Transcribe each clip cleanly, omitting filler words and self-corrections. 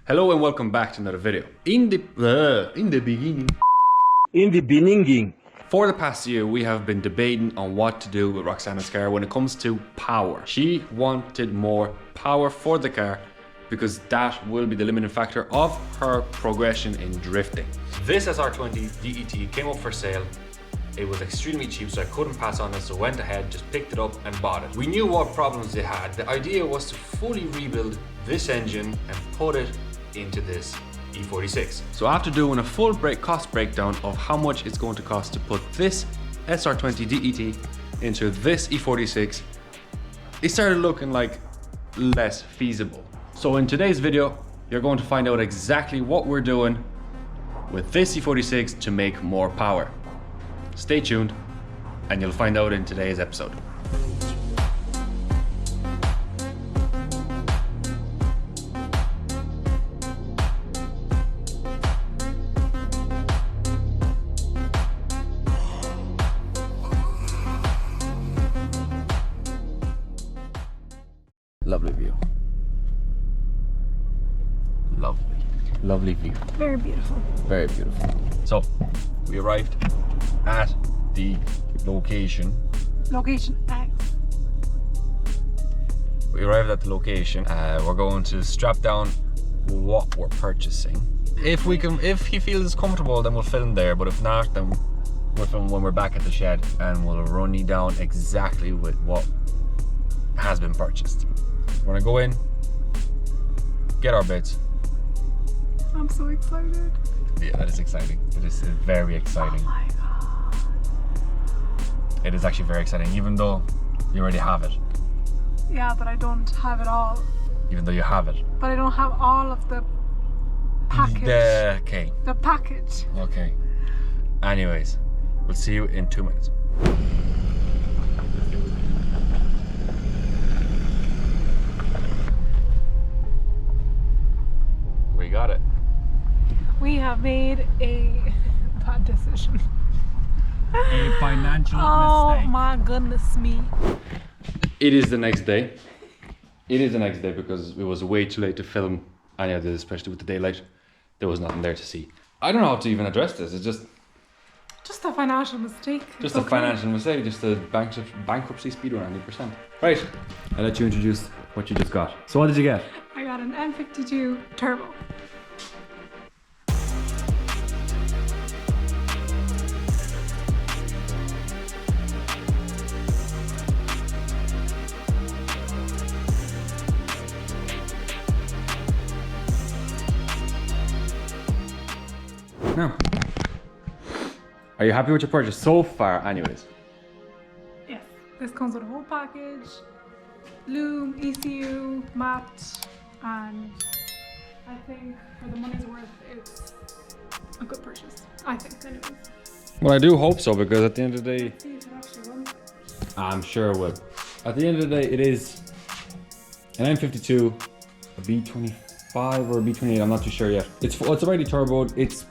Hello and welcome back to another video. In the beginning. For the past year, we have been debating on what to do with Roxana's car when it comes to power. She wanted more power for the car because that will be the limiting factor of her progression in drifting. This SR20 DET came up for sale. It was extremely cheap, so I couldn't pass on it, so went ahead, just picked it up and bought it. We knew what problems it had. The idea was to fully rebuild this engine and put it into this E46. So after doing a full cost breakdown of how much it's going to cost to put this SR20 DET into this E46, it started looking like less feasible. So in today's video, you're going to find out exactly what we're doing with this E46 to make more power. Stay tuned and you'll find out in today's episode. Lovely view. Lovely view. Very beautiful. Very beautiful. So, we arrived at the location. We arrived at the location. We're going to strap down what we're purchasing. If he feels comfortable, then we'll film there. But if not, then we'll film when we're back at the shed, and we'll run you down exactly with what has been purchased. We're gonna go in, get our bits. I'm so excited. Yeah, that is exciting. It is very exciting. Oh my god. It is actually very exciting, even though you already have it. Yeah, but I don't have it all. Even though you have it. But I don't have all of the package. Okay. The package. Okay. Anyways, we'll see you in 2 minutes. We got it. We have made a bad decision. A financial mistake. Oh my goodness me. It is the next day. It is the next day because it was way too late to film any of this, especially with the daylight. There was nothing there to see. I don't know how to even address this. It's just a financial mistake. Just a financial mistake, just a bankruptcy speedrun 100%. Right, I'll let you introduce what you just got. So what did you get? I got an M52 turbo. Now, are you happy with your purchase so far anyways? Yes, this comes with a whole package, loom, ECU, mat, and I think for the money's worth it's a good purchase. I think anyways. Well, I do hope so, because at the end of the day, Let's see if it actually runs. I'm sure it will. At the end of the day, it is an M52, a B25 or a B28, I'm not too sure yet. It's already turboed, it's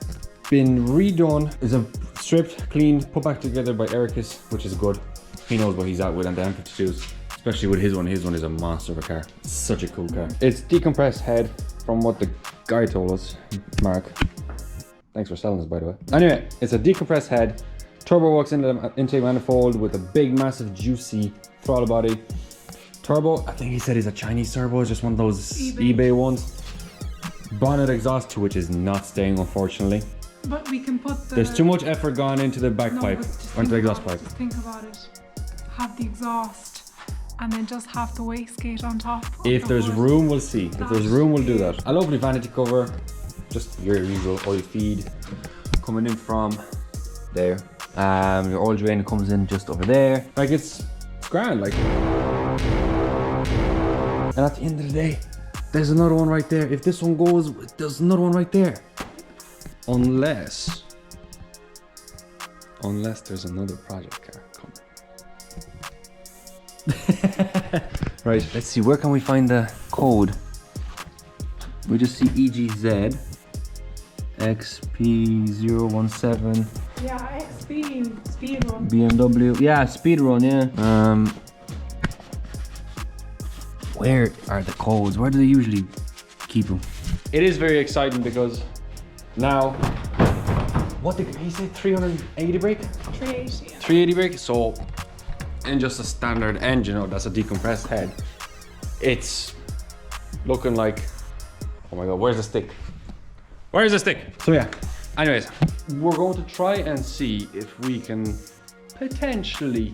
been redone, it's a stripped, cleaned, put back together by Ericus, which is good. He knows what he's at with, and the M52s, especially with his one is a monster of a car. It's such a cool car. It's decompressed head from what the guy told us, Mark. Thanks for selling this, by the way. Anyway, it's a decompressed head, turbo works into the intake manifold with a big, massive, juicy throttle body. Turbo, I think he said is a Chinese turbo, it's just one of those eBay ones. Bonnet exhaust, which is not staying, unfortunately. But we can put the... There's too much effort gone into the back pipe, or into the exhaust pipe. Just think about it. Have the exhaust, and then just have the wastegate on top. If there's room, we'll see. If there's room, we'll do that. A lovely vanity cover, just your usual oil feed coming in from there. Your oil drain comes in just over there. Like, it's grand, like. And at the end of the day, there's another one right there. If this one goes, there's another one right there. Unless there's another project car coming. Right, let's see, where can we find the code? We just see EGZ XP017. Yeah, Speedrun. BMW, yeah, Speedrun, yeah. Where are the codes? Where do they usually keep them? it is very exciting because now, what did he say, 380 brake? 380. Yeah. 380 brake, so in just a standard engine, oh, that's a decompressed head, it's looking like, oh my god, where's the stick? Where's the stick? So yeah, anyways, we're going to try and see if we can potentially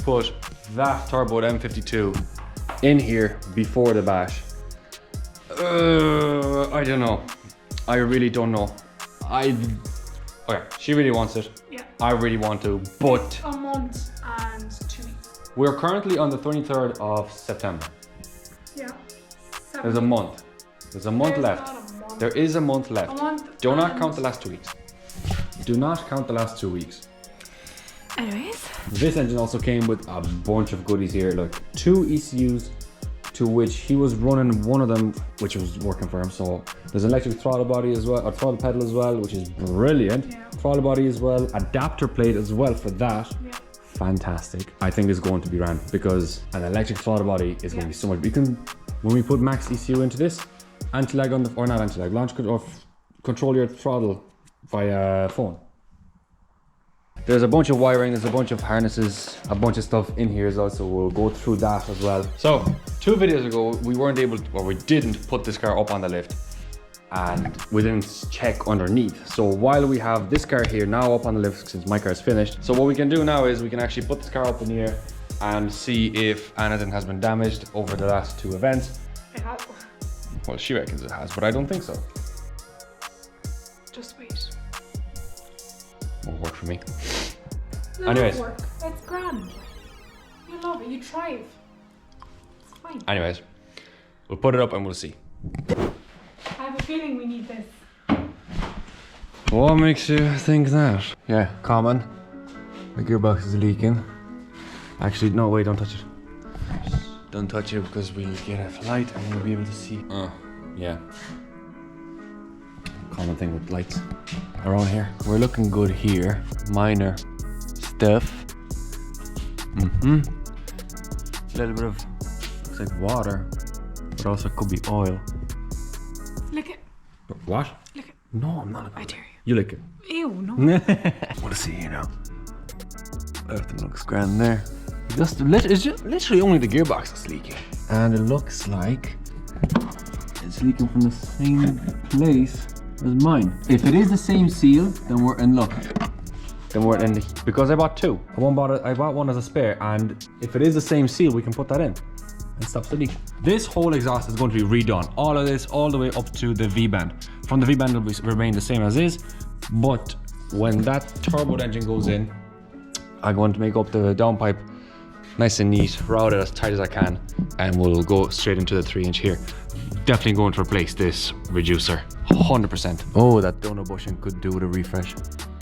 put that turbo M52 in here before the bash. I don't know. I really don't know. Okay, she really wants it. Yeah. I really want to, but A month and 2 weeks. we're currently on the 23rd of September. Yeah. There's a month. There's a month There's left. not a month. There is a month left. A month Do not and- count the last 2 weeks. Do not count the last 2 weeks. Anyways. This engine also came with a bunch of goodies here, like 2 ECUs, to which he was running one of them, which was working for him. So there's an electric throttle body as well, or throttle pedal as well, which is brilliant. Yeah. Throttle body as well, adapter plate as well for that. Yeah. Fantastic. I think it's going to be ran because an electric throttle body is going to Yeah. be so much. You can, when we put max ECU into this, anti-lag on the, or not anti-lag, launch or control your throttle via phone. There's a bunch of wiring, there's a bunch of harnesses, a bunch of stuff in here as well, so we'll go through that as well. So, 2 videos ago, we weren't able to, or we didn't put this car up on the lift, and we didn't check underneath. So while we have this car here now up on the lift, since my car is finished, so what we can do now is we can actually put this car up in the air and see if anything has been damaged over the last 2 events. It has. Well, she reckons it has, but I don't think so. Just wait. Won't work for me. No, Anyways. Work. It's grand. You love it. You thrive. It's fine. Anyways, we'll put it up and we'll see. I have a feeling we need this. What makes you think that? Yeah, common. The gearbox is leaking. Actually, no, wait, don't touch it. Don't touch it because we'll get a light and we'll be able to see. Yeah. Common thing with lights around here. We're looking good here. Minor stuff. A little bit of, looks like water, but also could be oil. Lick it. What? Lick it. No, I'm not. I dare you. You lick it. Ew, no. Want to see, you know. Everything looks grand there. It's just literally only the gearbox that's leaking. And it looks like it's leaking from the same place as mine. If it is the same seal, then we're in luck. Then we're in, because I bought 2. I bought one as a spare, and if it is the same seal, we can put that in and stops the leak. This whole exhaust is going to be redone. All of this, all the way up to the V-band. From the V-band, it will remain the same as is, but when that turbo engine goes in, I'm going to make up the downpipe nice and neat, route it as tight as I can, and we'll go straight into the 3-inch here. Definitely going to replace this reducer, 100%. Oh, that donut bushing could do with a refresh.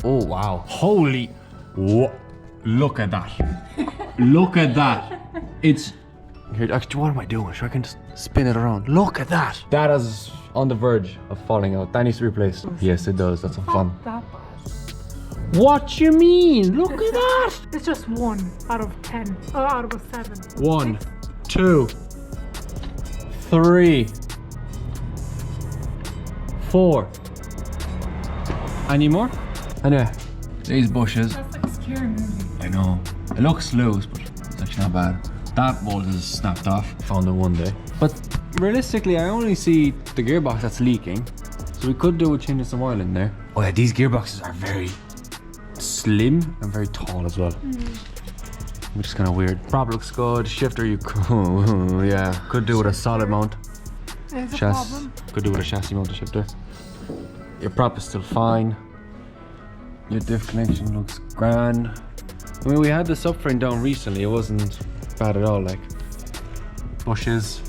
Oh wow, holy, look at that. Look at that. It's, here, actually, what am I doing? Sure, I can just spin it around. Look at that. That is on the verge of falling out. That needs to be replaced. Yes, it does, that's some fun. That bad. What you mean? Look at that. It's just 1 out of 10. Oh, out of 7. 1, 2, 3, 4. Any more? Anyway, these bushes. That's like a scary movie. I know. It looks loose, but it's actually not bad. That bolt is snapped off. Found it one day. But realistically, I only see the gearbox that's leaking. So we could do with changing some oil in there. Oh yeah, these gearboxes are very slim and very tall as well. Which is kind of weird. Prop looks good. Shifter, you could, yeah, could do with a solid mount. There's a problem. Could do with a chassis mounted shifter. Your prop is still fine. Your diff connection looks grand. I mean, we had the subframe down recently. It wasn't bad at all. Like bushes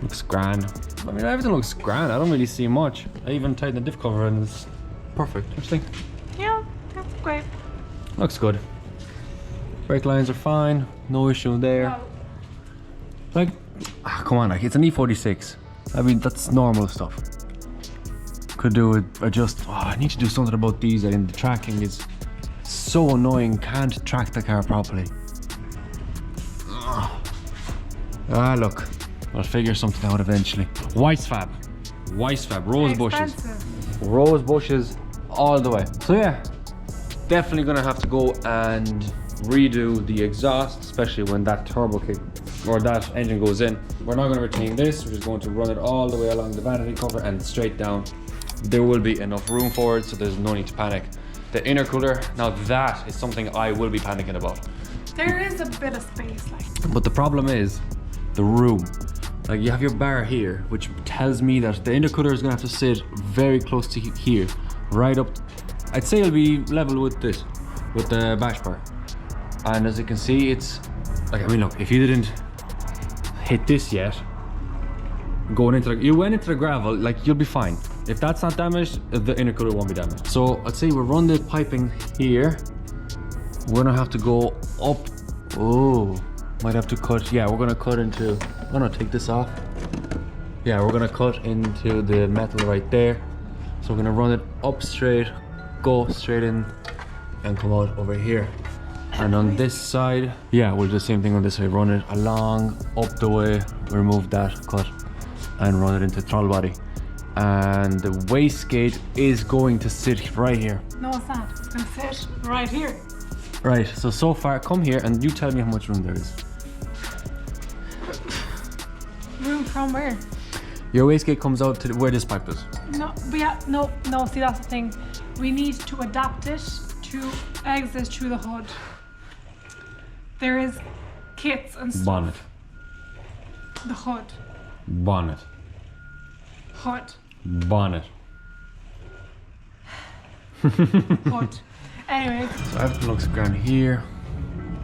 looks grand. I mean, everything looks grand. I don't really see much. I even tightened the diff cover and it's perfect. What do you think? Yeah, that's great. Looks good. Brake lines are fine. No issue there. Wow. Like, come on, like it's an E46. I mean, that's normal stuff. Could do it, adjust. Oh, I need to do something about these. And the tracking is so annoying. Can't track the car properly. Ah, look, I'll figure something out eventually. White's fab. White fab, rose bushes. Expensive. Rose bushes all the way. So yeah, definitely gonna have to go and redo the exhaust, especially when that turbo kick or that engine goes in. We're not gonna retain this, we're just going to run it all the way along the vanity cover and straight down. There will be enough room for it, so there's no need to panic. The intercooler, now that is something I will be panicking about. There is a bit of space, like. But the problem is the room. Like you have your bar here, which tells me that the intercooler is gonna have to sit very close to here, right up. I'd say it'll be level with this, with the bash bar. And as you can see, it's like, I mean, look, if you didn't hit this yet, going into you went into the gravel, like you'll be fine. If that's not damaged, the intercooler won't be damaged. So I'd say we'll run the piping here. We're gonna have to go up. Oh, might have to cut. Yeah, we're gonna cut into. I'm gonna take this off. Yeah, we're gonna cut into the metal right there. So we're gonna run it up straight, go straight in, and come out over here. And on this side, yeah, we'll do the same thing on this side. Run it along, up the way, remove that cut, and run it into the throttle body. And the wastegate is going to sit right here. No, it's not. It's gonna sit right here. Right, so far, come here and you tell me how much room there is. Room from where? Your wastegate comes out to where this pipe is. No, but yeah, no, see that's the thing. We need to adapt it to exit through the hood. There is kits and stuff. Bonnet. The hood. Bonnet. Hood. Bonnet. Hood. Anyways. So everything looks grand here.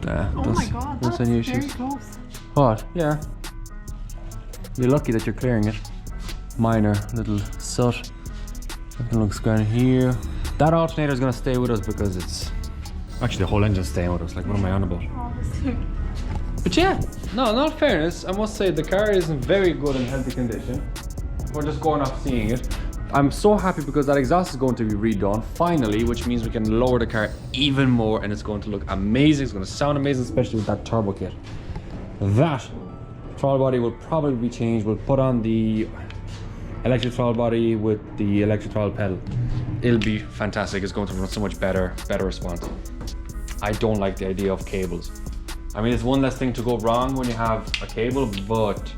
Oh my god, that's any very issues. close. What? Yeah. You're lucky that you're clearing it. Minor little soot. Everything looks grand here. That alternator is going to stay with us because it's... Actually, the whole engine's staying with us. Like, what am I on about? Obviously. But yeah, no, in all fairness, I must say the car is in very good and healthy condition. We're just going off seeing it. I'm so happy because that exhaust is going to be redone finally, which means we can lower the car even more and it's going to look amazing. It's going to sound amazing, especially with that turbo kit. That throttle body will probably be changed. We'll put on the electric throttle body with the electric throttle pedal. It'll be fantastic. It's going to run so much better response. I don't like the idea of cables. I mean, it's one less thing to go wrong when you have a cable, but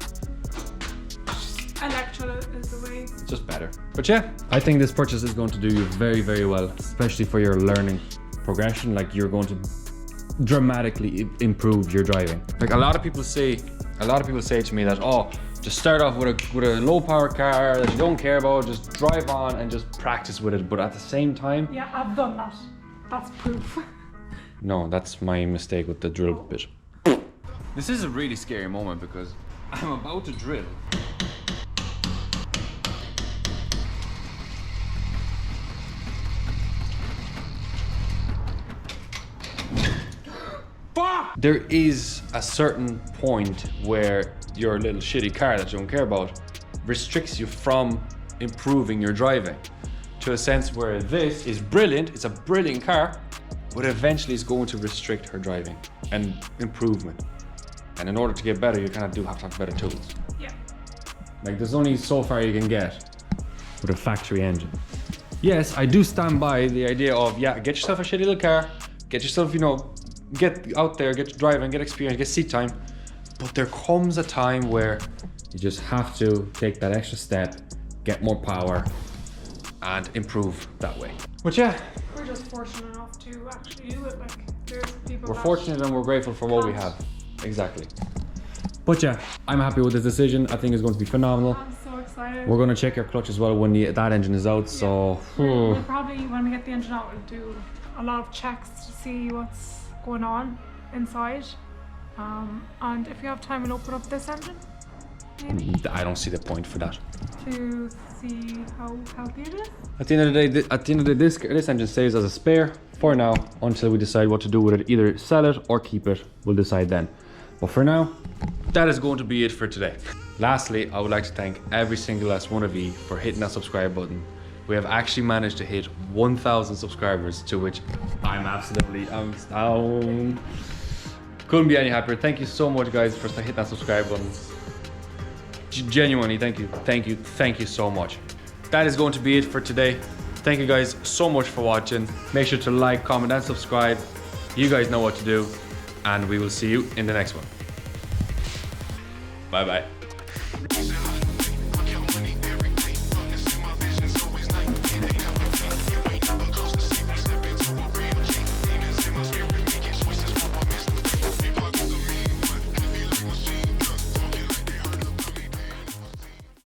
Electro is the way. it's just better. But yeah, I think this purchase is going to do you very, very well, especially for your learning progression. Like, you're going to dramatically improve your driving. Like, a lot of people say to me that, oh, just start off with a low power car that you don't care about, just drive on and just practice with it. But at the same time, Yeah, I've done that. That's proof. no, that's my mistake with the drill bit. This is a really scary moment because I'm about to drill. There is a certain point where your little shitty car that you don't care about restricts you from improving your driving to a sense where this is brilliant, it's a brilliant car, but eventually it's going to restrict her driving and improvement. And in order to get better, you kind of do have to have better tools. Yeah. Like, there's only so far you can get with a factory engine. Yes, I do stand by the idea of, yeah, get yourself a shitty little car, get yourself, you know, get out there, get driving, get experience, get seat time. But there comes a time where you just have to take that extra step, get more power, and improve that way. But yeah, We're just fortunate enough to actually do it. Like, there's people. we're that- fortunate and we're grateful for what we have. Exactly. But yeah, I'm happy with this decision. I think it's going to be phenomenal. I'm so excited. We're going to check your clutch as well when that engine is out. So, We'll probably, when we get the engine out, we'll do a lot of checks to see what's going on inside. And if you have time, we'll open up this engine, maybe, I don't see the point for that. to see how healthy it is. At the end of the day, this engine stays as a spare for now until we decide what to do with it. Either sell it or keep it. We'll decide then. But for now, that is going to be it for today. Lastly, I would like to thank every single last one of you for hitting that subscribe button. We have actually managed to hit 1,000 subscribers, to which I'm couldn't be any happier. Thank you so much, guys, for hitting that subscribe button. Genuinely, thank you so much. That is going to be it for today. Thank you guys so much for watching. Make sure to like, comment, and subscribe. You guys know what to do, and we will see you in the next one. Bye bye.